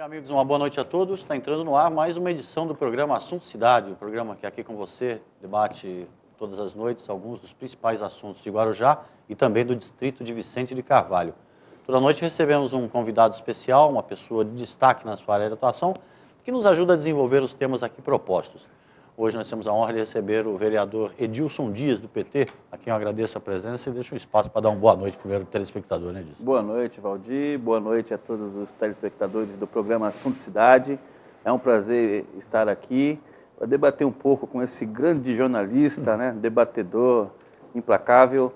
Amigos, uma boa noite a todos. Está entrando no ar mais uma edição do programa Assunto Cidade, o programa que aqui com você debate todas as noites alguns dos principais assuntos de Guarujá e também do distrito de Vicente de Carvalho. Toda noite recebemos um convidado especial, uma pessoa de destaque na sua área de atuação, que nos ajuda a desenvolver os temas aqui propostos. Hoje nós temos a honra de receber o vereador Edilson Dias, do PT, a quem eu agradeço a presença e deixo um espaço para dar uma boa noite primeiro ao telespectador, né, Edilson? Boa noite, Valdir. Boa noite a todos os telespectadores do programa Assunto Cidade. É um prazer estar aqui para debater um pouco com esse grande jornalista, né, debatedor implacável,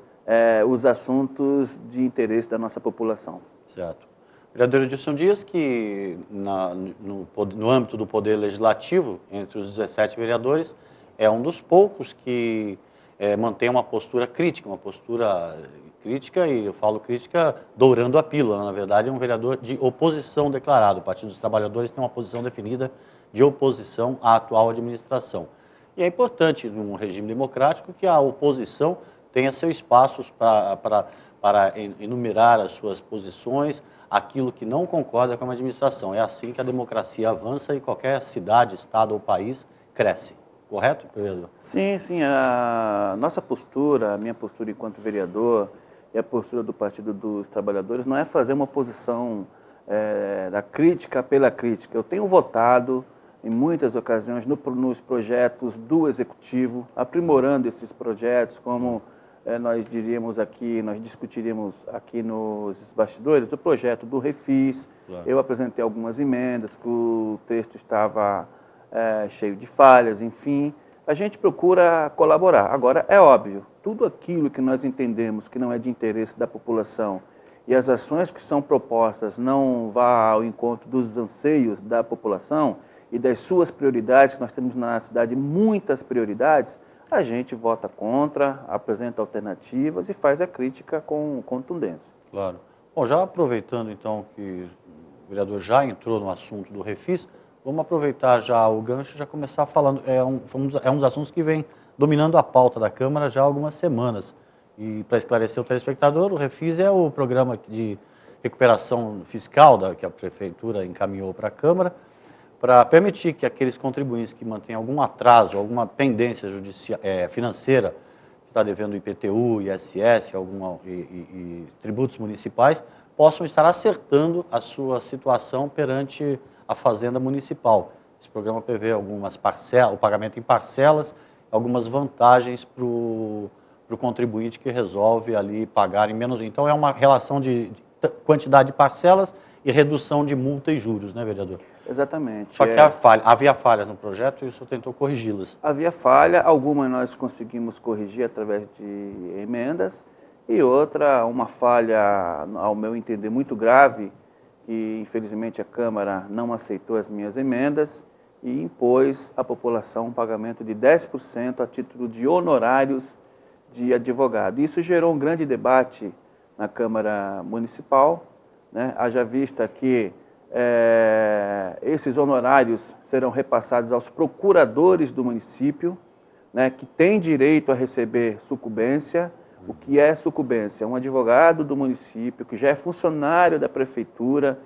os assuntos de interesse da nossa população. Certo. Vereador Edilson Dias, que no âmbito do Poder Legislativo, entre os 17 vereadores, é um dos poucos que mantém uma postura crítica, e eu falo crítica dourando a pílula. Na verdade, é um vereador de oposição declarado. O Partido dos Trabalhadores tem uma posição definida de oposição à atual administração. E é importante, num regime democrático, que a oposição tenha seu espaço para enumerar as suas posições, aquilo que não concorda com a administração. É assim que a democracia avança e qualquer cidade, estado ou país cresce. Correto, vereador? Sim, a nossa postura, a minha postura enquanto vereador e a postura do Partido dos Trabalhadores não é fazer uma oposição da crítica pela crítica. Eu tenho votado em muitas ocasiões nos projetos do Executivo, aprimorando esses projetos, como nós discutiríamos aqui nos bastidores, o projeto do Refis. Claro. Eu apresentei algumas emendas, que o texto estava cheio de falhas, enfim. A gente procura colaborar. Agora, é óbvio, tudo aquilo que nós entendemos que não é de interesse da população e as ações que são propostas não vá ao encontro dos anseios da população e das suas prioridades, que nós temos na cidade muitas prioridades, a gente vota contra, apresenta alternativas e faz a crítica com contundência. Claro. Bom, já aproveitando então que o vereador já entrou no assunto do Refis, vamos aproveitar já o gancho e já começar falando. É um dos assuntos que vem dominando a pauta da Câmara já há algumas semanas. E para esclarecer o telespectador, o Refis é o programa de recuperação fiscal que a Prefeitura encaminhou para a Câmara, para permitir que aqueles contribuintes que mantêm algum atraso, alguma pendência financeira, que está devendo IPTU, ISS e tributos municipais, possam estar acertando a sua situação perante a Fazenda Municipal. Esse programa prevê algumas parcelas, o pagamento em parcelas, algumas vantagens para o contribuinte que resolve ali pagar em menos. Então, é uma relação de quantidade de parcelas e redução de multa e juros, né, vereador? Exatamente. Só que havia falhas no projeto e o senhor tentou corrigi-las. Havia falha, algumas nós conseguimos corrigir através de emendas e uma falha, ao meu entender, muito grave, que infelizmente a Câmara não aceitou as minhas emendas e impôs à população um pagamento de 10% a título de honorários de advogado. Isso gerou um grande debate na Câmara Municipal, né? Haja vista que esses honorários serão repassados aos procuradores do município, né, que têm direito a receber sucumbência. O que é sucumbência? Um advogado do município, que já é funcionário da prefeitura,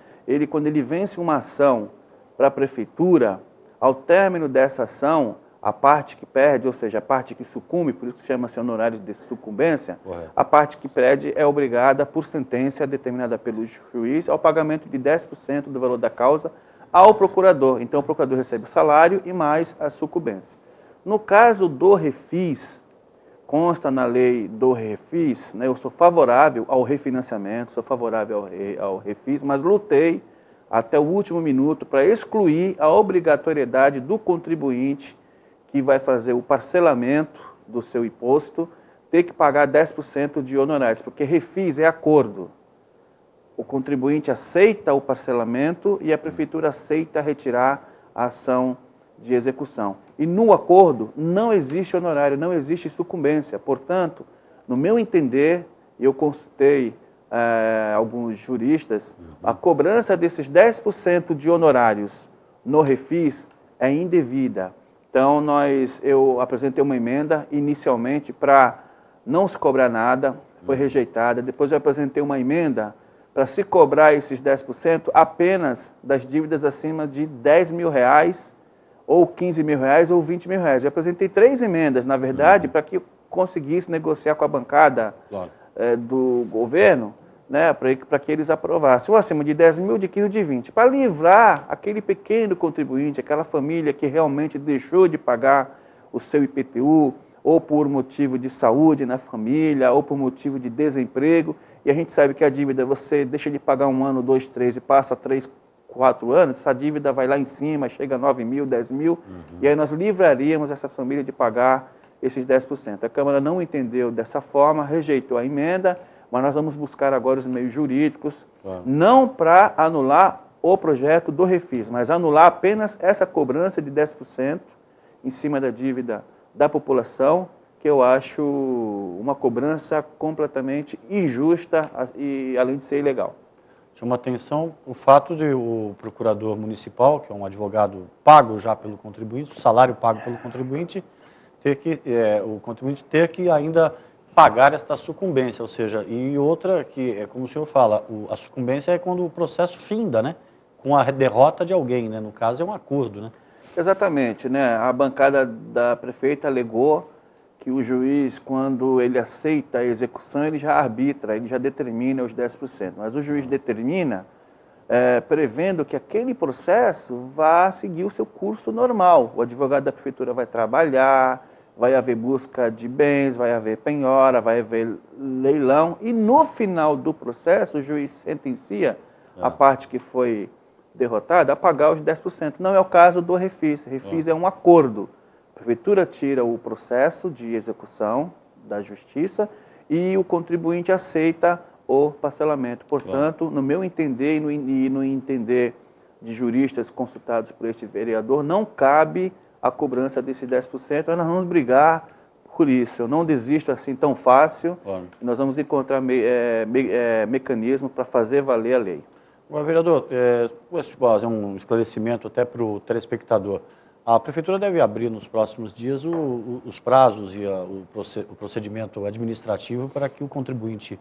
quando ele vence uma ação para a prefeitura, ao término dessa ação, a parte que perde, ou seja, a parte que sucumbe, por isso que chama-se honorários de sucumbência, a parte que perde é obrigada, por sentença determinada pelo juiz, ao pagamento de 10% do valor da causa ao procurador. Então, o procurador recebe o salário e mais a sucumbência. No caso do Refis, consta na lei do Refis, né, eu sou favorável ao refinanciamento, sou favorável ao Refis, mas lutei até o último minuto para excluir a obrigatoriedade do contribuinte que vai fazer o parcelamento do seu imposto, ter que pagar 10% de honorários, porque Refis é acordo. O contribuinte aceita o parcelamento e a prefeitura aceita retirar a ação de execução. E no acordo não existe honorário, não existe sucumbência. Portanto, no meu entender, eu consultei alguns juristas, a cobrança desses 10% de honorários no Refis é indevida. Então, eu apresentei uma emenda inicialmente para não se cobrar nada, foi rejeitada. Depois eu apresentei uma emenda para se cobrar esses 10% apenas das dívidas acima de R$10 mil, ou R$15 mil, ou R$20 mil. Eu apresentei 3 emendas, na verdade, para que eu conseguisse negociar com a bancada do governo, né, para que eles aprovassem, ou acima de 10 mil, de 15 ou de 20, para livrar aquele pequeno contribuinte, aquela família que realmente deixou de pagar o seu IPTU, ou por motivo de saúde na família, ou por motivo de desemprego, e a gente sabe que a dívida, você deixa de pagar 1 ano, 2, 3, e passa 3, 4 anos, essa dívida vai lá em cima, chega a 9 mil, 10 mil, e aí nós livraríamos essas famílias de pagar esses 10%. A Câmara não entendeu dessa forma, rejeitou a emenda, mas nós vamos buscar agora os meios jurídicos, não para anular o projeto do Refis, mas anular apenas essa cobrança de 10% em cima da dívida da população, que eu acho uma cobrança completamente injusta e, além de ser ilegal. Chama atenção o fato de o procurador municipal, que é um advogado pago já pelo contribuinte, o salário pago pelo contribuinte, o contribuinte ter que ainda pagar esta sucumbência, ou seja, e outra que é como o senhor fala, a sucumbência é quando o processo finda, né, com a derrota de alguém, né, no caso é um acordo, né? Exatamente, né? A bancada da prefeita alegou que o juiz, quando ele aceita a execução, ele já arbitra, ele já determina os 10%. Mas o juiz determina prevendo que aquele processo vá seguir o seu curso normal. O advogado da prefeitura vai trabalhar, vai haver busca de bens, vai haver penhora, vai haver leilão, e no final do processo o juiz sentencia a parte que foi derrotada a pagar os 10%. Não é o caso do Refis. Refis é um acordo. A prefeitura tira o processo de execução da justiça e o contribuinte aceita o parcelamento. Portanto, no meu entender e no entender de juristas consultados por este vereador, não cabe a cobrança desses 10%. Nós vamos brigar por isso. Eu não desisto assim tão fácil. Nós vamos encontrar mecanismo para fazer valer a lei. Agora, vereador, vou fazer um esclarecimento até para o telespectador. A Prefeitura deve abrir nos próximos dias os prazos e o procedimento administrativo para que o contribuinte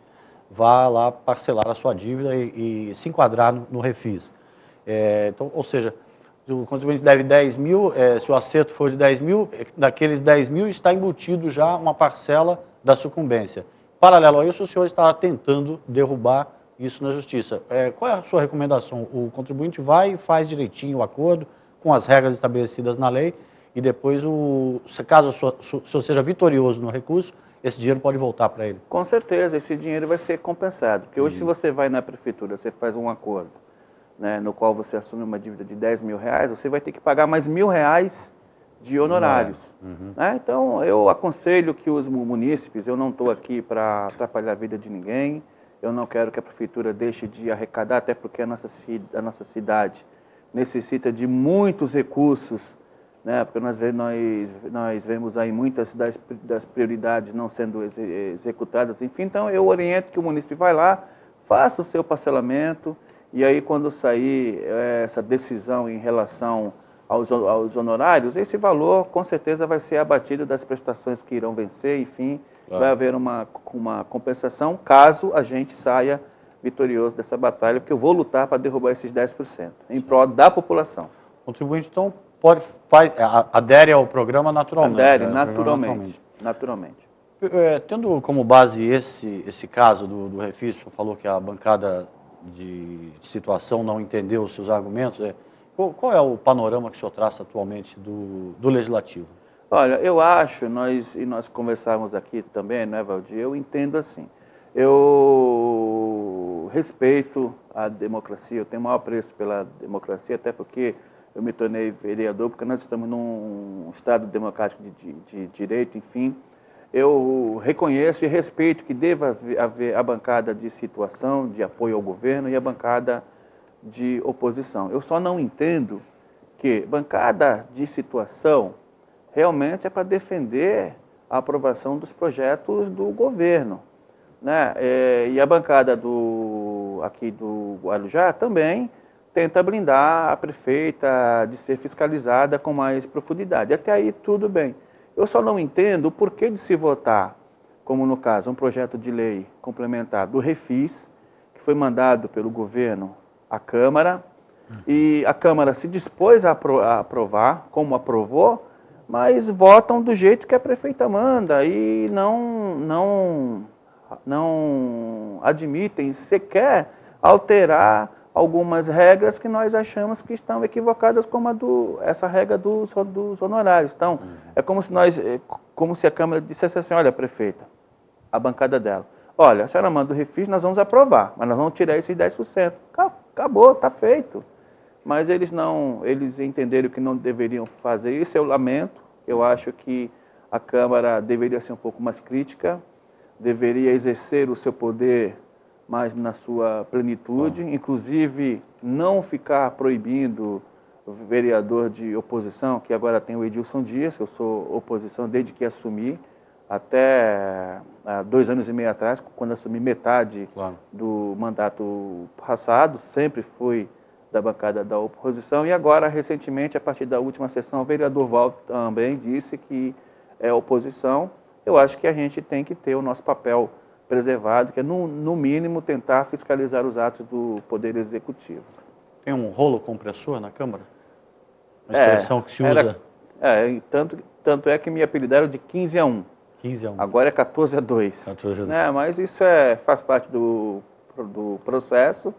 vá lá parcelar a sua dívida e se enquadrar no Refis. Então, ou seja, o contribuinte deve 10 mil, se o acerto for de 10 mil, daqueles 10 mil está embutido já uma parcela da sucumbência. Paralelo a isso, o senhor está tentando derrubar isso na justiça. Qual é a sua recomendação? O contribuinte vai e faz direitinho o acordo com as regras estabelecidas na lei e depois, caso o senhor seja vitorioso no recurso, esse dinheiro pode voltar para ele? Com certeza, esse dinheiro vai ser compensado. Porque hoje, se você vai na prefeitura, você faz um acordo, né, no qual você assume uma dívida de 10 mil reais, você vai ter que pagar mais R$1.000 de honorários. Né? Então, eu aconselho que os munícipes, eu não estou aqui para atrapalhar a vida de ninguém, eu não quero que a prefeitura deixe de arrecadar, até porque a nossa cidade necessita de muitos recursos, né? Porque nós vemos aí muitas das prioridades não sendo executadas, enfim. Então, eu oriento que o município vai lá, faça o seu parcelamento, e aí quando sair essa decisão em relação aos honorários, esse valor com certeza vai ser abatido das prestações que irão vencer, enfim. Vai haver uma compensação caso a gente saia vitorioso dessa batalha, porque eu vou lutar para derrubar esses 10%, em prol da população. O contribuinte, então, adere ao programa naturalmente. Adere, naturalmente. Tendo como base esse caso do Refis, você falou que a bancada de situação não entendeu os seus argumentos, qual é o panorama que o senhor traça atualmente do Legislativo? Olha, eu acho, nós conversávamos aqui também, né, Valdir, eu entendo assim, eu respeito a democracia, eu tenho o maior apreço pela democracia, até porque eu me tornei vereador, porque nós estamos num Estado democrático de direito, enfim. Eu reconheço e respeito que deva haver a bancada de situação, de apoio ao governo e a bancada de oposição. Eu só não entendo que bancada de situação realmente é para defender a aprovação dos projetos do governo, né? E a bancada aqui do Guarujá também tenta blindar a prefeita de ser fiscalizada com mais profundidade. Até aí tudo bem. Eu só não entendo o porquê de se votar, como no caso, um projeto de lei complementar do Refis, que foi mandado pelo governo à Câmara, e a Câmara se dispôs a aprovar, como aprovou, mas votam do jeito que a prefeita manda e não admitem sequer alterar algumas regras que nós achamos que estão equivocadas, como essa regra dos honorários. Então, é como se a Câmara dissesse assim: olha, prefeita, a bancada dela, olha, a senhora manda o refis, nós vamos aprovar, mas nós vamos tirar esses 10%. Acabou, está feito. Mas eles entenderam que não deveriam fazer isso, eu lamento. Eu acho que a Câmara deveria ser um pouco mais crítica, deveria exercer o seu poder mais na sua plenitude, inclusive não ficar proibindo o vereador de oposição, que agora tem o Edilson Dias, que eu sou oposição desde que assumi, até 2 anos e meio atrás, quando assumi metade do mandato passado, sempre fui da bancada da oposição, e agora, recentemente, a partir da última sessão, o vereador Walter também disse que é oposição. Eu acho que a gente tem que ter o nosso papel preservado, que é, no mínimo, tentar fiscalizar os atos do Poder Executivo. Tem um rolo compressor na Câmara? Uma expressão que se usa... Tanto é que me apelidaram de 15-1. 15-1. Agora é 14-2. 14-2. Mas isso faz parte do processo.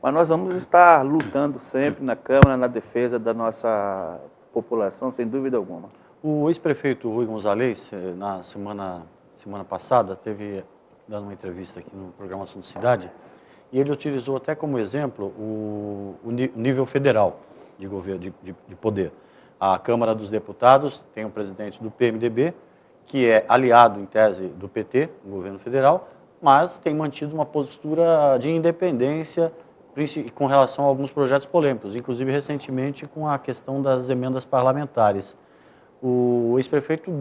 Mas nós vamos estar lutando sempre na Câmara, na defesa da nossa população, sem dúvida alguma. O ex-prefeito Rui Gonzalez, na semana passada, teve dando uma entrevista aqui no programa Assunto Cidade, e ele utilizou até como exemplo o nível federal de governo, de poder. A Câmara dos Deputados tem o presidente do PMDB, que é aliado, em tese, do PT, do governo federal, mas tem mantido uma postura de independência com relação a alguns projetos polêmicos, inclusive recentemente com a questão das emendas parlamentares. O ex-prefeito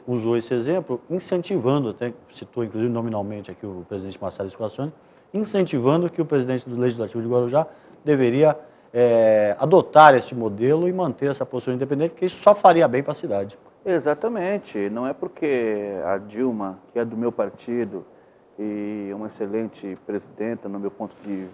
usou esse exemplo, incentivando, até citou inclusive nominalmente aqui o presidente Marcelo Squassoni, incentivando que o presidente do Legislativo de Guarujá deveria adotar este modelo e manter essa postura independente, porque isso só faria bem para a cidade. Exatamente, não é porque a Dilma, que é do meu partido, e uma excelente presidenta, no meu ponto de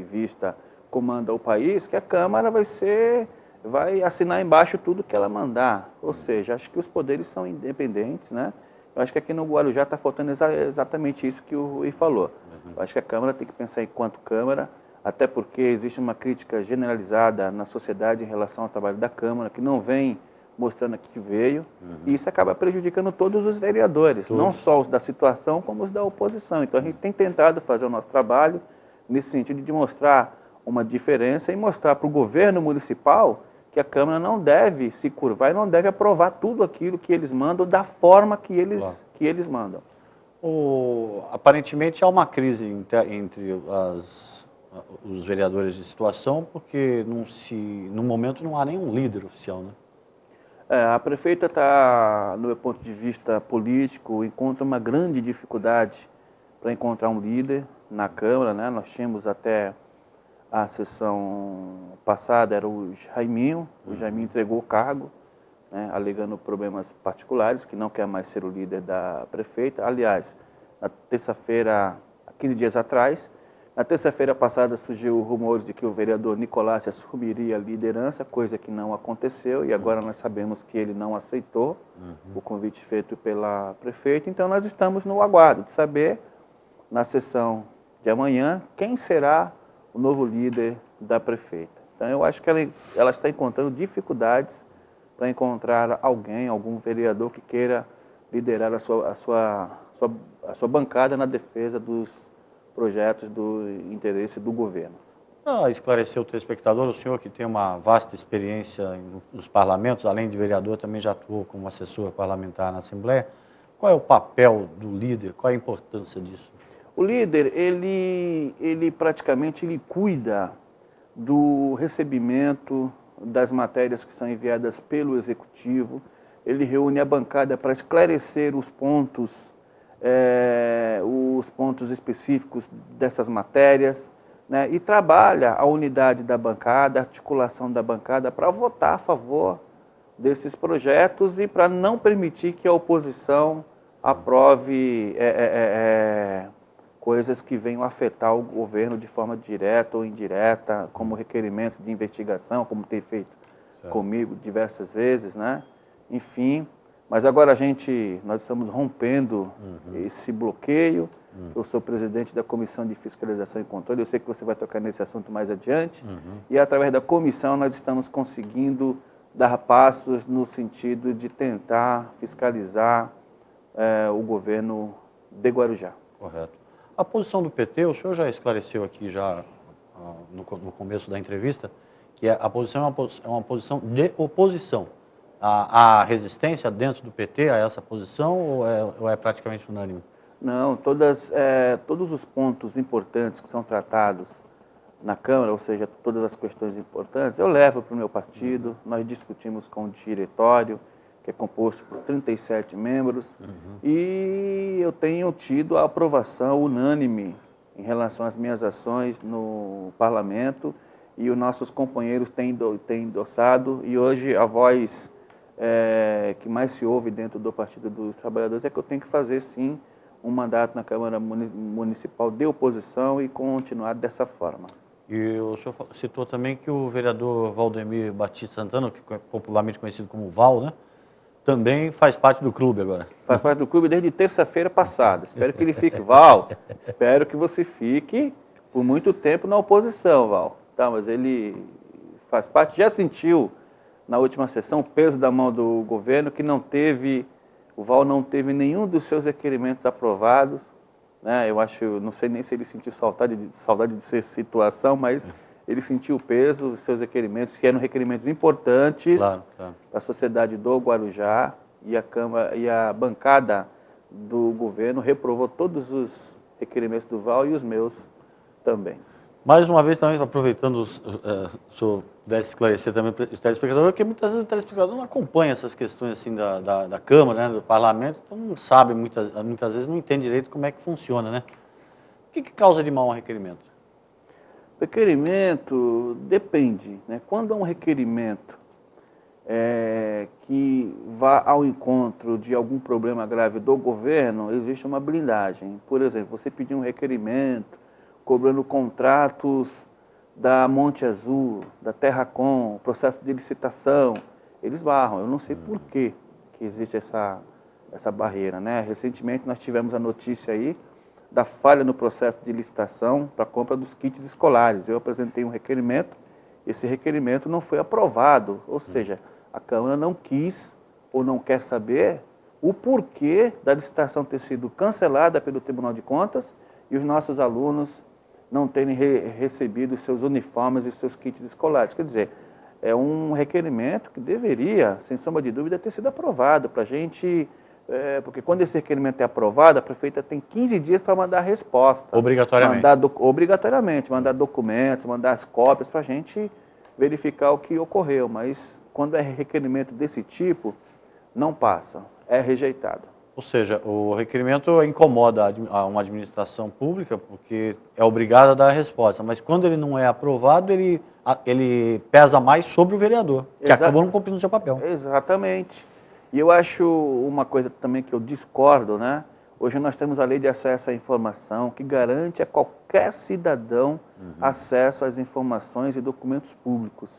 vista, comanda o país, que a Câmara vai assinar embaixo tudo que ela mandar. Ou seja, acho que os poderes são independentes, né? Eu acho que aqui no Guarujá está faltando exatamente isso que o Rui falou. Eu acho que a Câmara tem que pensar enquanto Câmara, até porque existe uma crítica generalizada na sociedade em relação ao trabalho da Câmara, que não vem mostrando aqui que veio, e isso acaba prejudicando todos os vereadores, não só os da situação, como os da oposição. Então a gente tem tentado fazer o nosso trabalho nesse sentido de mostrar uma diferença e mostrar para o governo municipal que a Câmara não deve se curvar e não deve aprovar tudo aquilo que eles mandam da forma que eles mandam. Aparentemente há uma crise entre os vereadores de situação, porque no momento não há nenhum líder oficial, né? A prefeita está, no meu ponto de vista político, encontra uma grande dificuldade para encontrar um líder na Câmara, né? Nós tínhamos até a sessão passada, era o Jaiminho entregou o cargo, né? Alegando problemas particulares, que não quer mais ser o líder da prefeita. Aliás, na terça-feira, 15 dias atrás, na terça-feira passada surgiu rumores de que o vereador Nicolás assumiria a liderança, coisa que não aconteceu, e agora nós sabemos que ele não aceitou o convite feito pela prefeita. Então nós estamos no aguardo de saber, na sessão de amanhã, quem será o novo líder da prefeita. Então eu acho que ela está encontrando dificuldades para encontrar algum vereador que queira liderar a sua bancada na defesa dos projetos do interesse do governo. Para esclarecer o telespectador, o senhor que tem uma vasta experiência nos parlamentos, além de vereador, também já atuou como assessor parlamentar na Assembleia, qual é o papel do líder, qual é a importância disso? O líder, ele praticamente cuida do recebimento das matérias que são enviadas pelo Executivo, ele reúne a bancada para esclarecer os pontos específicos dessas matérias, né? E trabalha a unidade da bancada, a articulação da bancada para votar a favor desses projetos e para não permitir que a oposição aprove coisas que venham afetar o governo de forma direta ou indireta, como requerimentos de investigação, como tem feito comigo diversas vezes, né? Enfim, mas agora nós estamos rompendo esse bloqueio. Eu sou presidente da Comissão de Fiscalização e Controle, eu sei que você vai tocar nesse assunto mais adiante, e através da comissão nós estamos conseguindo dar passos no sentido de tentar fiscalizar o governo de Guarujá. Correto. A posição do PT, o senhor já esclareceu aqui no começo da entrevista, que a posição é uma posição de oposição. Há resistência dentro do PT a essa posição ou é praticamente unânime? Não, todos os pontos importantes que são tratados na Câmara, ou seja, todas as questões importantes, eu levo para o meu partido, nós discutimos com o diretório, que é composto por 37 membros, e eu tenho tido a aprovação unânime em relação às minhas ações no parlamento, e os nossos companheiros têm endossado, e hoje a voz que mais se ouve dentro do Partido dos Trabalhadores é que eu tenho que fazer, sim, um mandato na Câmara Municipal de oposição e continuar dessa forma. E o senhor citou também que o vereador Valdemir Batista Santana, que é popularmente conhecido como Val, né, também faz parte do clube agora. Faz parte do clube desde terça-feira passada. Espero que ele fique. Val, espero que você fique por muito tempo na oposição, Val. Tá, mas ele faz parte, já sentiu na última sessão o peso da mão do governo, que o Val não teve nenhum dos seus requerimentos aprovados, né? Eu não sei nem se ele sentiu saudade de ser situação, mas ele sentiu o peso dos seus requerimentos, que eram requerimentos importantes para a sociedade do Guarujá, e a bancada do governo reprovou todos os requerimentos do Val e os meus também. Mais uma vez, também aproveitando, o senhor pudesse esclarecer também para o telespectador, porque muitas vezes o telespectador não acompanha essas questões assim da Câmara, né, do Parlamento, então não sabe, muitas vezes não entende direito como é que funciona, né? O que causa de mal um requerimento? Requerimento depende, né? Quando é um requerimento que vá ao encontro de algum problema grave do governo, existe uma blindagem. Por exemplo, você pedir um requerimento cobrando contratos da Monte Azul, da Terracom, processo de licitação, eles barram. Eu não sei por que existe essa barreira, né? Recentemente nós tivemos a notícia aí da falha no processo de licitação para a compra dos kits escolares. Eu apresentei um requerimento, esse requerimento não foi aprovado, ou seja, a Câmara não quis ou não quer saber o porquê da licitação ter sido cancelada pelo Tribunal de Contas e os nossos alunos não terem recebido os seus uniformes e os seus kits escolares. Quer dizer, é um requerimento que deveria, sem sombra de dúvida, ter sido aprovado para a gente, porque quando esse requerimento é aprovado, a prefeita tem 15 dias para mandar a resposta. Obrigatoriamente. Obrigatoriamente, mandar documentos, mandar as cópias para a gente verificar o que ocorreu. Mas quando é requerimento desse tipo, não passa, é rejeitado. Ou seja, o requerimento incomoda uma administração pública porque é obrigada a dar a resposta, mas quando ele não é aprovado, ele pesa mais sobre o vereador, que acabou não cumprindo o seu papel. Exatamente. E eu acho uma coisa também que eu discordo, né? Hoje nós temos a Lei de Acesso à Informação, que garante a qualquer cidadão acesso às informações e documentos públicos.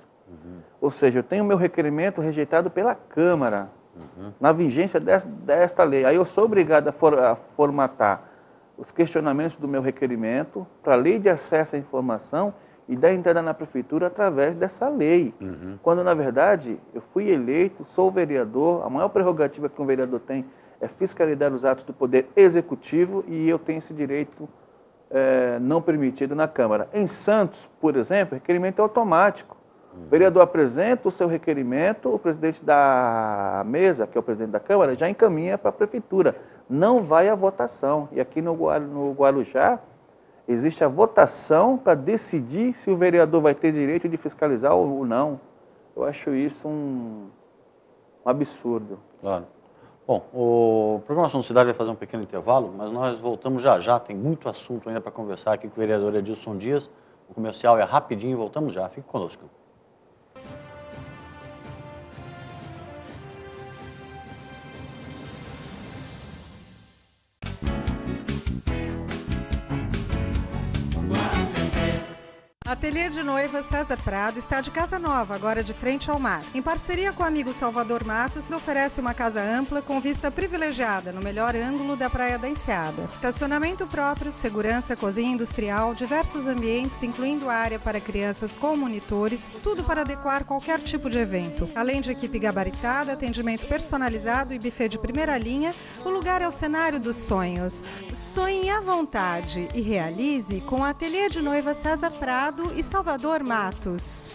Ou seja, eu tenho meu requerimento rejeitado pela Câmara, na vigência desta lei. Aí eu sou obrigado a formatar os questionamentos do meu requerimento para a Lei de Acesso à Informação e dar entrada na Prefeitura através dessa lei. Quando, na verdade, eu fui eleito, sou vereador, a maior prerrogativa que um vereador tem é fiscalizar os atos do Poder Executivo e eu tenho esse direito não permitido na Câmara. Em Santos, por exemplo, o requerimento é automático. O vereador apresenta o seu requerimento, o presidente da mesa, que é o presidente da Câmara, já encaminha para a Prefeitura. Não vai à votação. E aqui no Guarujá, existe a votação para decidir se o vereador vai ter direito de fiscalizar ou não. Eu acho isso um absurdo. Claro. Bom, o Programação Cidade vai fazer um pequeno intervalo, mas nós voltamos já já. Tem muito assunto ainda para conversar aqui com o vereador Edilson Dias. O comercial é rapidinho e voltamos já. Fique conosco. Ateliê de Noiva César Prado está de casa nova, agora de frente ao mar. Em parceria com o amigo Salvador Matos, oferece uma casa ampla com vista privilegiada no melhor ângulo da Praia da Enseada. Estacionamento próprio, segurança, cozinha industrial, diversos ambientes, incluindo área para crianças com monitores, tudo para adequar qualquer tipo de evento. Além de equipe gabaritada, atendimento personalizado e buffet de primeira linha, o lugar é o cenário dos sonhos. Sonhe à vontade e realize com o Ateliê de Noiva César Prado e Salvador Matos.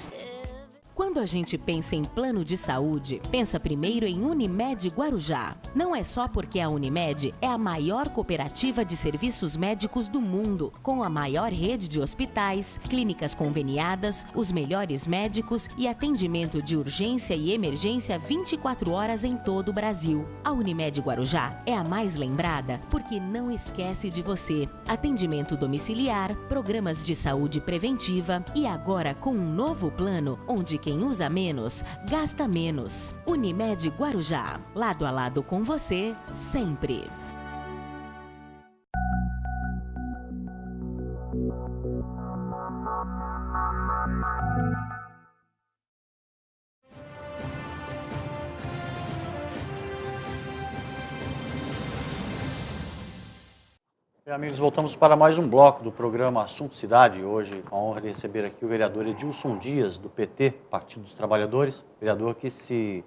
Quando a gente pensa em plano de saúde, pensa primeiro em Unimed Guarujá. Não é só porque a Unimed é a maior cooperativa de serviços médicos do mundo, com a maior rede de hospitais, clínicas conveniadas, os melhores médicos e atendimento de urgência e emergência 24 horas em todo o Brasil. A Unimed Guarujá é a mais lembrada porque não esquece de você. Atendimento domiciliar, programas de saúde preventiva e agora com um novo plano onde quem usa menos, gasta menos. Unimed Guarujá, lado a lado com você, sempre. Bem, amigos, voltamos para mais um bloco do programa Assunto Cidade. Hoje, com a honra de receber aqui o vereador Edilson Dias, do PT, Partido dos Trabalhadores, vereador que se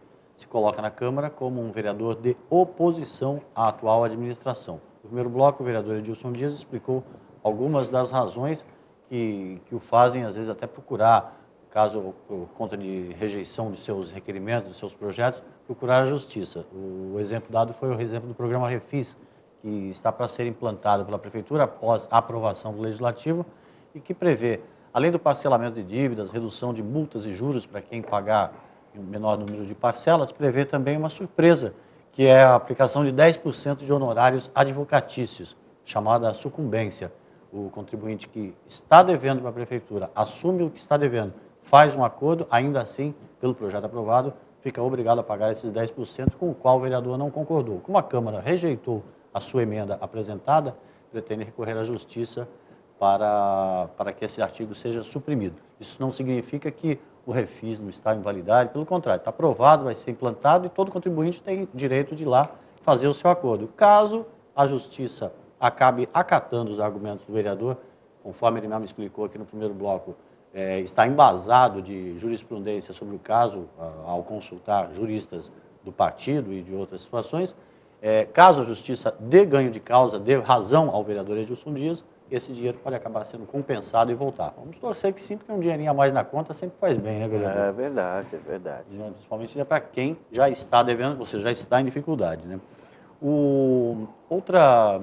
coloca na Câmara como um vereador de oposição à atual administração. No primeiro bloco, o vereador Edilson Dias explicou algumas das razões que o fazem, às vezes, até procurar, caso por conta de rejeição de seus requerimentos, de seus projetos, procurar a justiça. O exemplo dado foi o exemplo do programa Refis, que está para ser implantado pela Prefeitura após a aprovação do Legislativo e que prevê, além do parcelamento de dívidas, redução de multas e juros para quem pagar em um menor número de parcelas, prevê também uma surpresa, que é a aplicação de 10% de honorários advocatícios, chamada sucumbência. O contribuinte que está devendo para a Prefeitura assume o que está devendo, faz um acordo, ainda assim, pelo projeto aprovado, fica obrigado a pagar esses 10% com o qual o vereador não concordou. Como a Câmara rejeitou a sua emenda apresentada, pretende recorrer à Justiça para que esse artigo seja suprimido. Isso não significa que o Refis não está em validade, pelo contrário, está aprovado, vai ser implantado e todo contribuinte tem direito de ir lá fazer o seu acordo. Caso a Justiça acabe acatando os argumentos do vereador, conforme ele mesmo explicou aqui no primeiro bloco, está embasado de jurisprudência sobre o caso, ao consultar juristas do partido e de outras situações. Caso a Justiça dê ganho de causa, dê razão ao vereador Edilson Dias, esse dinheiro pode acabar sendo compensado e voltar. Vamos torcer que sim, porque um dinheirinho a mais na conta sempre faz bem, né, vereador? É verdade, é verdade. Principalmente para quem já está devendo, você já está em dificuldade, né? Outra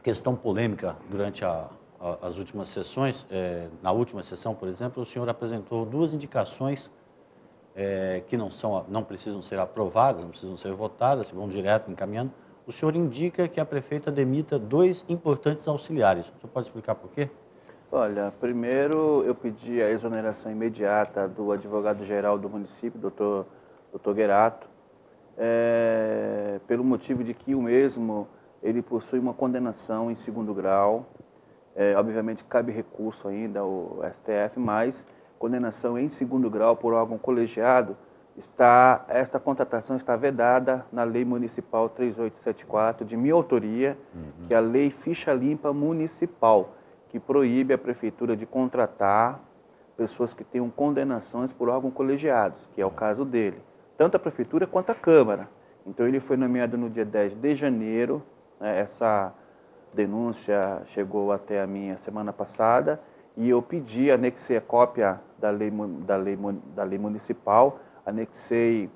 questão polêmica durante as últimas sessões, na última sessão, por exemplo, o senhor apresentou duas indicações que não precisam ser aprovadas, não precisam ser votadas, vão direto encaminhando. O senhor indica que a prefeita demita 2 importantes auxiliares. O senhor pode explicar por quê? Olha, primeiro eu pedi a exoneração imediata do advogado-geral do município, doutor Guerato, pelo motivo de que o mesmo ele possui uma condenação em 2º grau. Obviamente cabe recurso ainda ao STF, mas condenação em 2º grau por órgão colegiado, esta contratação está vedada na Lei Municipal 3874, de minha autoria, que é a Lei Ficha Limpa Municipal, que proíbe a Prefeitura de contratar pessoas que tenham condenações por órgãos colegiados, que é o caso dele, tanto a Prefeitura quanto a Câmara. Então ele foi nomeado no dia 10 de janeiro, né, essa denúncia chegou até a minha semana passada, e eu pedi, anexei a cópia da lei municipal, anexei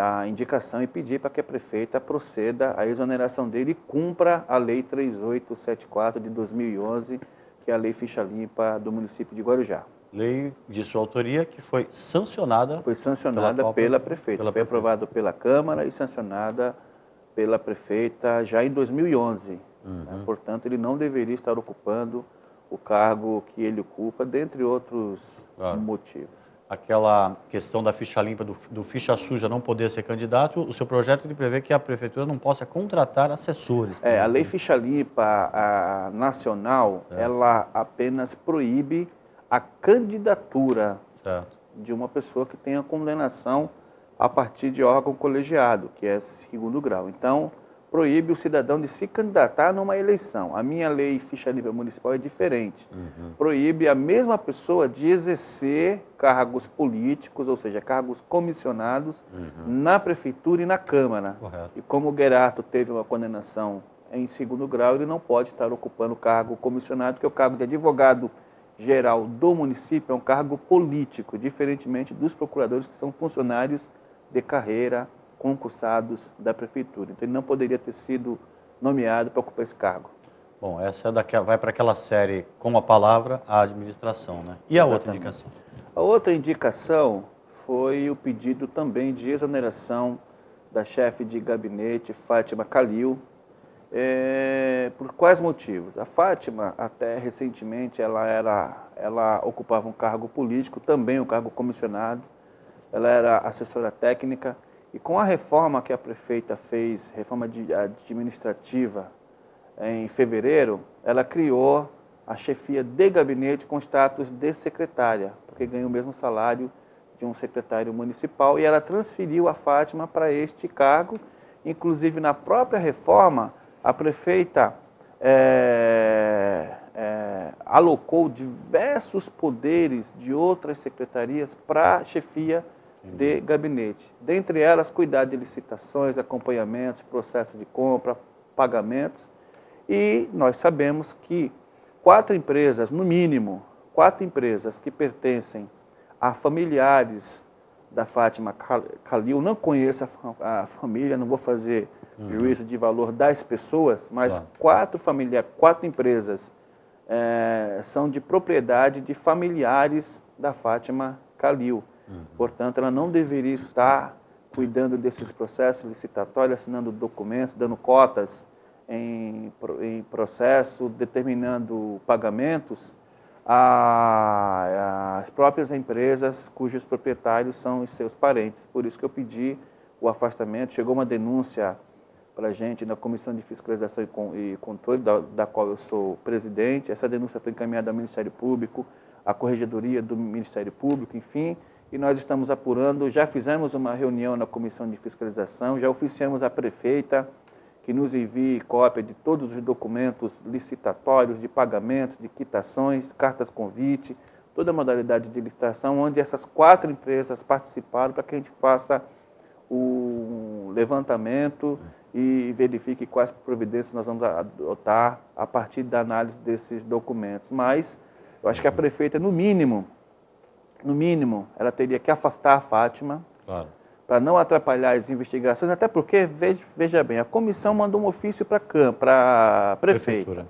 a indicação e pedi para que a prefeita proceda à exoneração dele e cumpra a Lei 3874 de 2011, que é a Lei Ficha Limpa do município de Guarujá. Lei de sua autoria que foi sancionada... Foi sancionada pela prefeita, foi aprovado pela Câmara e sancionada pela prefeita já em 2011. Né? Portanto, ele não deveria estar ocupando o cargo que ele ocupa, dentre outros motivos. Aquela questão da ficha limpa, do ficha suja não poder ser candidato, o seu projeto ele prevê que a prefeitura não possa contratar assessores. A Lei Ficha Limpa nacional, ela apenas proíbe a candidatura Certo. de uma pessoa que tenha condenação a partir de órgão colegiado, que é segundo grau. Então, proíbe o cidadão de se candidatar numa eleição. A minha lei ficha limpa municipal é diferente. Proíbe a mesma pessoa de exercer cargos políticos, ou seja, cargos comissionados na prefeitura e na Câmara. Correto. E como o Guerato teve uma condenação em segundo grau, ele não pode estar ocupando cargo comissionado, porque o cargo de advogado geral do município é um cargo político, diferentemente dos procuradores que são funcionários de carreira concursados da prefeitura. Então ele não poderia ter sido nomeado para ocupar esse cargo. Bom, essa vai para aquela série com a palavra, a administração, né? E a outra indicação? A outra indicação foi o pedido também de exoneração da chefe de gabinete, Fátima Khalil. Por quais motivos? A Fátima, até recentemente, ela ocupava um cargo político, também um cargo comissionado. Ela era assessora técnica. E com a reforma que a prefeita fez, reforma administrativa, em fevereiro, ela criou a chefia de gabinete com status de secretária, porque ganha o mesmo salário de um secretário municipal, e ela transferiu a Fátima para este cargo. Inclusive, na própria reforma, a prefeita alocou diversos poderes de outras secretarias para a chefia de gabinete. Dentre elas, cuidar de licitações, acompanhamentos, processos de compra, pagamentos. E nós sabemos que 4 empresas, no mínimo, 4 empresas que pertencem a familiares da Fátima Khalil, não conheço a família, não vou fazer juízo de valor das pessoas, mas 4 empresas são de propriedade de familiares da Fátima Khalil. Portanto, ela não deveria estar cuidando desses processos licitatórios, assinando documentos, dando cotas em processo, determinando pagamentos às próprias empresas cujos proprietários são os seus parentes. Por isso que eu pedi o afastamento. Chegou uma denúncia para a gente na Comissão de Fiscalização e Controle, da qual eu sou presidente. Essa denúncia foi encaminhada ao Ministério Público, à Corregedoria do Ministério Público, enfim, e nós estamos apurando. Já fizemos uma reunião na Comissão de Fiscalização, já oficiamos a prefeita que nos envie cópia de todos os documentos licitatórios, de pagamentos, de quitações, cartas convite, toda a modalidade de licitação, onde essas 4 empresas participaram, para que a gente faça o levantamento e verifique quais providências nós vamos adotar a partir da análise desses documentos. Mas eu acho que a prefeita, no mínimo, ela teria que afastar a Fátima, para não atrapalhar as investigações, até porque, veja bem, a comissão mandou um ofício para a prefeita.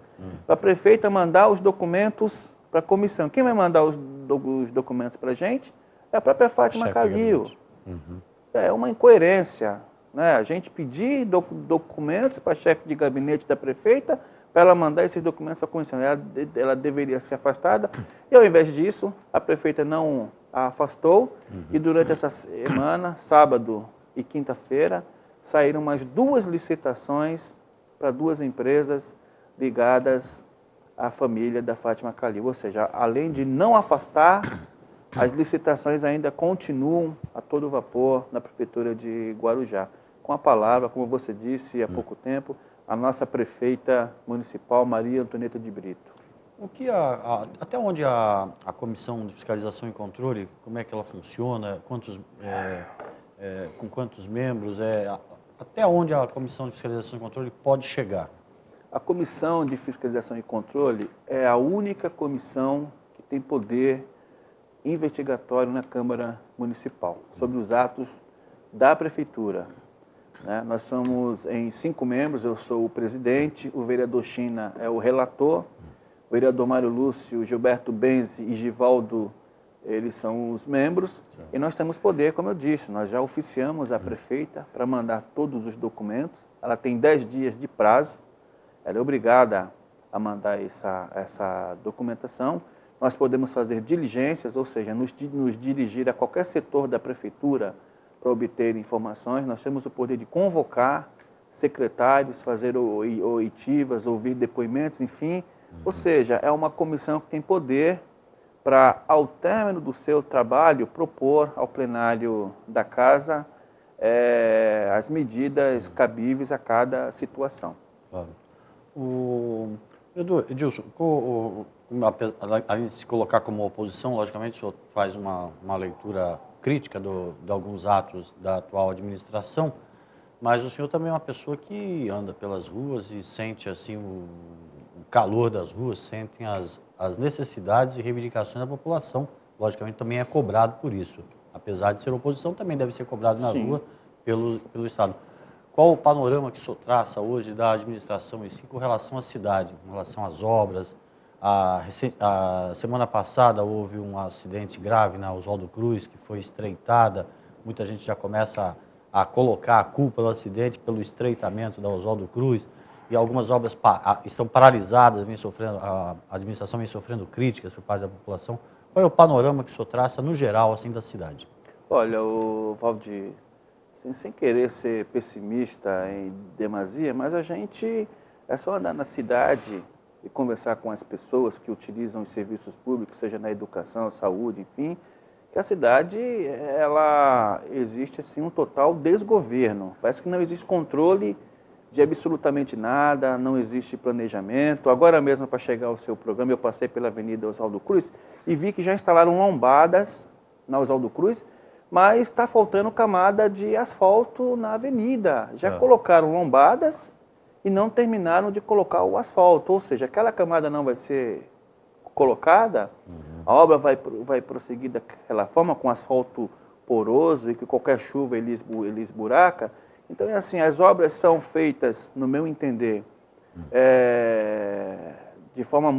Para a prefeita mandar os documentos para a comissão. Quem vai mandar os documentos para a gente é a própria Fátima Khalil. É uma incoerência, né? A gente pedir documentos para a chefe de gabinete da prefeita, para ela mandar esses documentos para a comissão. Ela deveria ser afastada. E, ao invés disso, a prefeita não a afastou. E durante essa semana, sábado e quinta-feira, saíram mais 2 licitações para 2 empresas ligadas à família da Fátima Khalil. Ou seja, além de não afastar, as licitações ainda continuam a todo vapor na Prefeitura de Guarujá. Com a palavra, como você disse há pouco tempo, a nossa prefeita municipal, Maria Antonieta de Brito. Até onde a Comissão de Fiscalização e Controle, como é que ela funciona, com quantos membros, até onde a Comissão de Fiscalização e Controle pode chegar? A Comissão de Fiscalização e Controle é a única comissão que tem poder investigatório na Câmara Municipal, sobre os atos da Prefeitura. Nós somos em 5 membros, eu sou o presidente, o vereador China é o relator, o vereador Mário Lúcio, Gilberto Benzi e Givaldo, eles são os membros, e nós temos poder, como eu disse, nós já oficiamos a prefeita para mandar todos os documentos, ela tem 10 dias de prazo, ela é obrigada a mandar essa documentação. Nós podemos fazer diligências, ou seja, nos dirigir a qualquer setor da prefeitura para obter informações. Nós temos o poder de convocar secretários, fazer oitivas, ouvir depoimentos, enfim. Ou seja, é uma comissão que tem poder para, ao término do seu trabalho, propor ao plenário da Casa as medidas cabíveis a cada situação. Claro. Edilson, além de se colocar como oposição, logicamente o senhor faz uma leitura crítica de alguns atos da atual administração, mas o senhor também é uma pessoa que anda pelas ruas e sente assim o calor das ruas, sente as necessidades e reivindicações da população. Logicamente também é cobrado por isso. Apesar de ser oposição, também deve ser cobrado na rua pelo Estado. Qual o panorama que o senhor traça hoje da administração em si com relação à cidade, com relação às obras? A semana passada houve um acidente grave na Oswaldo Cruz, que foi estreitada. Muita gente já começa a colocar a culpa do acidente pelo estreitamento da Oswaldo Cruz. E algumas obras estão paralisadas, a administração vem sofrendo críticas por parte da população. Qual é o panorama que o senhor traça, no geral, assim, da cidade? Olha, Valdir, sem querer ser pessimista em demasia, mas a gente é só andar na cidade e conversar com as pessoas que utilizam os serviços públicos, seja na educação, saúde, enfim, que a cidade, ela existe assim um total desgoverno. Parece que não existe controle de absolutamente nada, não existe planejamento. Agora mesmo, para chegar ao seu programa, eu passei pela Avenida Oswaldo Cruz e vi que já instalaram lombadas na Oswaldo Cruz, mas está faltando camada de asfalto na avenida. Já colocaram lombadas e não terminaram de colocar o asfalto, ou seja, aquela camada não vai ser colocada, a obra vai prosseguir daquela forma, com asfalto poroso e que qualquer chuva ele esburaca. Então, é assim, as obras são feitas, no meu entender, de forma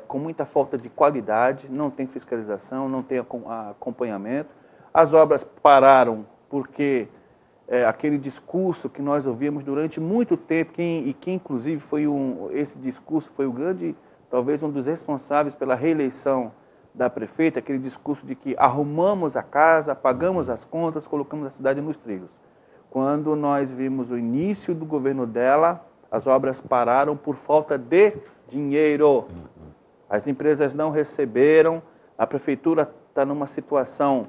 com muita falta de qualidade, não tem fiscalização, não tem acompanhamento. As obras pararam porque aquele discurso que nós ouvimos durante muito tempo, e que inclusive esse discurso foi talvez um dos responsáveis pela reeleição da prefeita, aquele discurso de que arrumamos a casa, pagamos as contas, colocamos a cidade nos trilhos. Quando nós vimos o início do governo dela, as obras pararam por falta de dinheiro. As empresas não receberam, a prefeitura está numa situação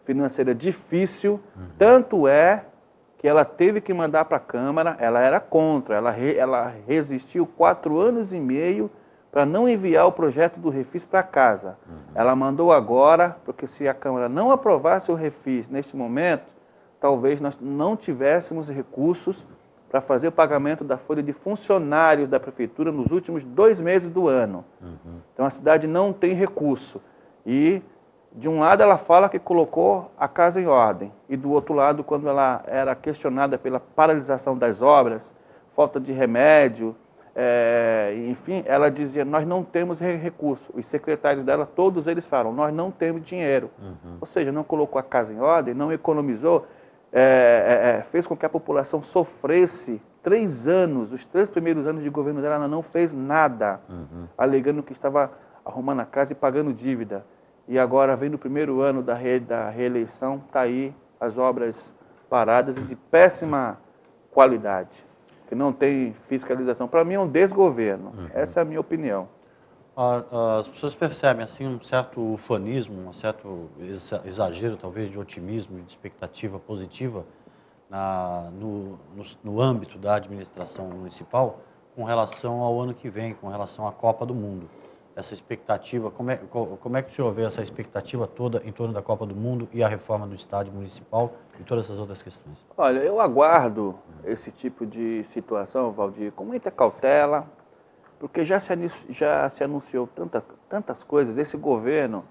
financeira difícil, tanto é que ela teve que mandar para a Câmara, ela era contra, ela resistiu 4 anos e meio para não enviar o projeto do Refis para casa. Ela mandou agora, porque se a Câmara não aprovasse o Refis neste momento, talvez nós não tivéssemos recursos para fazer o pagamento da folha de funcionários da prefeitura nos últimos 2 meses do ano. Então a cidade não tem recurso. E, de um lado, ela fala que colocou a casa em ordem. E, do outro lado, quando ela era questionada pela paralisação das obras, falta de remédio, enfim, ela dizia, nós não temos recurso. Os secretários dela, todos eles falam, nós não temos dinheiro. Ou seja, não colocou a casa em ordem, não economizou, fez com que a população sofresse 3 anos, os 3 primeiros anos de governo dela, ela não fez nada, alegando que estava arrumando a casa e pagando dívida. E agora, vem no primeiro ano da reeleição, está aí as obras paradas e de péssima qualidade, que não tem fiscalização. Para mim é um desgoverno, essa é a minha opinião. As pessoas percebem assim um certo ufanismo, um certo exagero talvez de otimismo e de expectativa positiva no âmbito da administração municipal com relação ao ano que vem, com relação à Copa do Mundo. Essa expectativa, como é que o senhor vê essa expectativa toda em torno da Copa do Mundo e a reforma do estádio municipal e todas essas outras questões? Olha, eu aguardo esse tipo de situação, Valdir, com muita cautela, porque já se anunciou tantas coisas. Esse governo,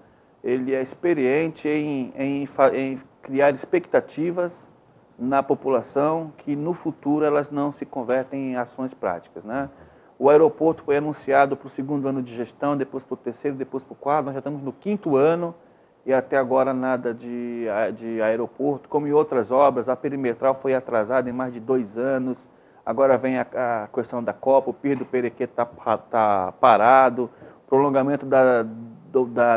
ele é experiente em criar expectativas na população que no futuro elas não se convertem em ações práticas, né? O aeroporto foi anunciado para o 2º ano de gestão, depois para o 3º, depois para o 4º, nós já estamos no 5º ano e até agora nada de aeroporto, como em outras obras. A perimetral foi atrasada em mais de 2 anos, agora vem a questão da Copa, o Pier do Perequê está parado, prolongamento da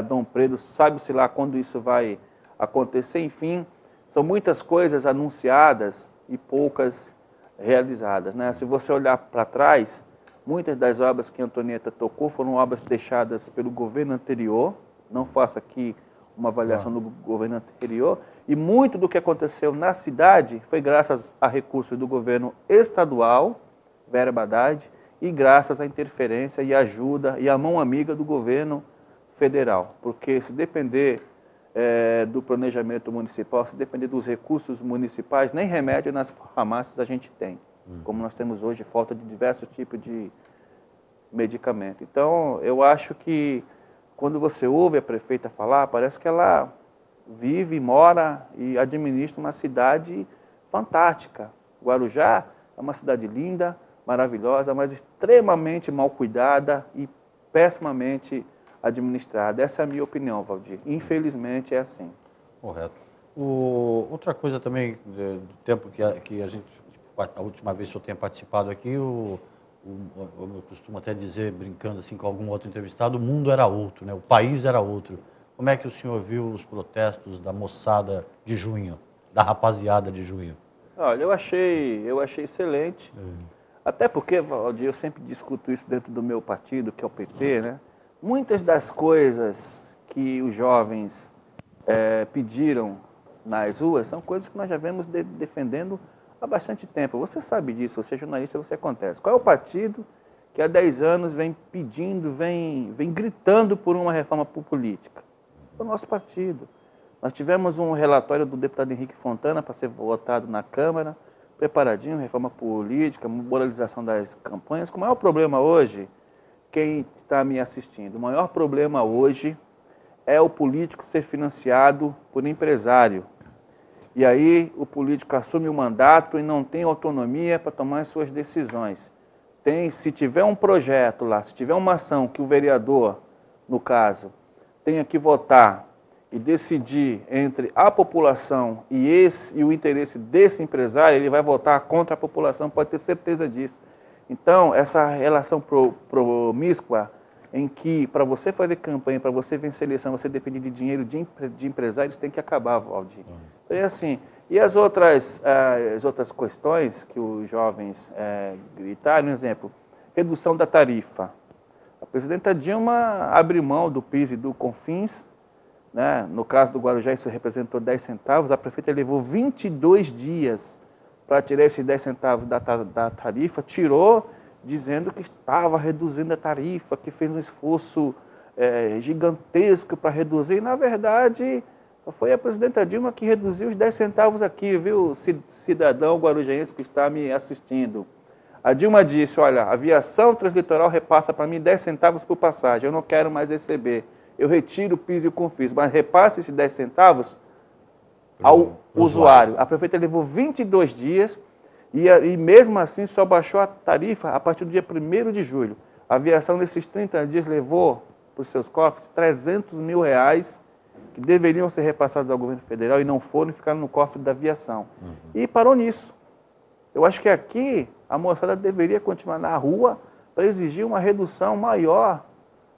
Dom Pedro, sabe-se lá quando isso vai acontecer, enfim, são muitas coisas anunciadas e poucas realizadas, né? Se você olhar para trás, muitas das obras que a Antonieta tocou foram obras deixadas pelo governo anterior, não faço aqui uma avaliação do governo anterior, e muito do que aconteceu na cidade foi graças a recursos do governo estadual, verba Haddad, e graças à interferência e ajuda e à mão amiga do governo federal. Porque se depender do planejamento municipal, se depender dos recursos municipais, nem remédio nas farmácias a gente tem. Como nós temos hoje falta de diversos tipos de medicamento. Então, eu acho que quando você ouve a prefeita falar, parece que ela vive, mora e administra uma cidade fantástica. Guarujá é uma cidade linda, maravilhosa, mas extremamente mal cuidada e pessimamente administrada. Essa é a minha opinião, Valdir. Infelizmente é assim. Correto. Outra coisa também, do tempo que a gente, a última vez que eu tenha participado aqui, eu costumo até dizer, brincando assim com algum outro entrevistado, o mundo era outro, né? O país era outro. Como é que o senhor viu os protestos da moçada de junho, da rapaziada de junho? Olha, eu achei excelente. Até porque, Valdir, eu sempre discuto isso dentro do meu partido, que é o PP, né? Muitas das coisas que os jovens pediram nas ruas são coisas que nós já vemos defendendo há bastante tempo. Você sabe disso, você é jornalista, você acontece. Qual é o partido que há 10 anos vem pedindo, vem gritando por uma reforma política? É o nosso partido. Nós tivemos um relatório do deputado Henrique Fontana para ser votado na Câmara, preparadinho, reforma política, moralização das campanhas. Qual é o problema hoje? Quem está me assistindo, o maior problema hoje é o político ser financiado por empresário. E aí o político assume o mandato e não tem autonomia para tomar as suas decisões. Se tiver um projeto lá, se tiver uma ação que o vereador, no caso, tenha que votar e decidir entre a população e o interesse desse empresário, ele vai votar contra a população, pode ter certeza disso. Então, essa relação promíscua em que, para você fazer campanha, para você vencer eleição, você depende de dinheiro de empresários, tem que acabar, Valdir. Então, é assim. E as outras questões que os jovens gritaram, por exemplo, redução da tarifa. A presidenta Dilma abriu mão do PIS e do CONFINS, né? No caso do Guarujá, isso representou 10 centavos, a prefeita levou 22 dias para tirar esses 10 centavos da tarifa, tirou dizendo que estava reduzindo a tarifa, que fez um esforço gigantesco para reduzir, e na verdade foi a presidenta Dilma que reduziu os 10 centavos aqui, viu, cidadão guarujaense que está me assistindo. A Dilma disse, olha, a aviação translitoral repassa para mim 10 centavos por passagem, eu não quero mais receber, eu retiro o PIS e o CONFINS, mas repasse esses 10 centavos ao usuário. A prefeita levou 22 dias e mesmo assim só baixou a tarifa a partir do dia 1º de julho. A aviação nesses 30 dias levou para os seus cofres 300 mil reais que deveriam ser repassados ao governo federal e não foram e ficaram no cofre da aviação. E parou nisso. Eu acho que aqui a moçada deveria continuar na rua para exigir uma redução maior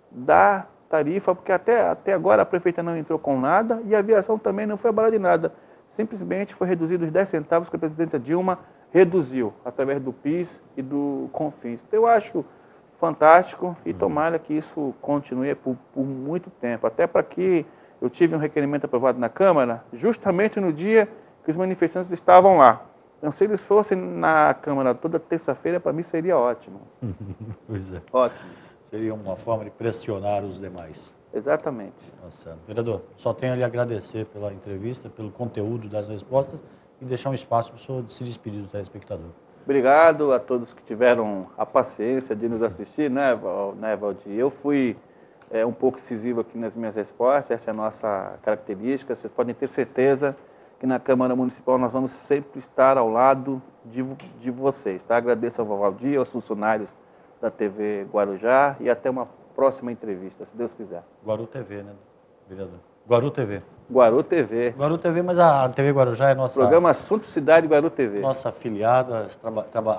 da tarifa, porque até agora a prefeita não entrou com nada e a aviação também não foi abalada de nada. Simplesmente foi reduzido os 10 centavos que a presidenta Dilma reduziu, através do PIS e do CONFINS. Então, eu acho fantástico e tomara que isso continue por muito tempo, até para que eu tive um requerimento aprovado na Câmara, justamente no dia que os manifestantes estavam lá. Então, se eles fossem na Câmara toda terça-feira, para mim seria ótimo. Pois é. Ótimo. Seria uma forma de pressionar os demais. Exatamente. Nossa, vereador, só tenho a lhe agradecer pela entrevista, pelo conteúdo das respostas e deixar um espaço para o senhor se despedir do telespectador. Obrigado a todos que tiveram a paciência de nos assistir, né, Valdir? Eu fui um pouco incisivo aqui nas minhas respostas, essa é a nossa característica. Vocês podem ter certeza que na Câmara Municipal nós vamos sempre estar ao lado de vocês. Tá? Agradeço ao Valdir, aos funcionários da TV Guarujá e até uma próxima entrevista, se Deus quiser. Guaru TV, né, vereador? Guaru TV. Guaru TV. Guaru TV, mas a TV Guarujá é nossa... Programa Assunto Cidade Guaru TV. Nossa afiliada,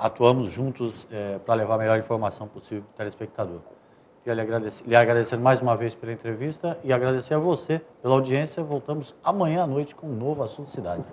atuamos juntos para levar a melhor informação possível para o telespectador. Queria lhe agradecer mais uma vez pela entrevista e agradecer a você pela audiência. Voltamos amanhã à noite com um novo Assunto Cidade.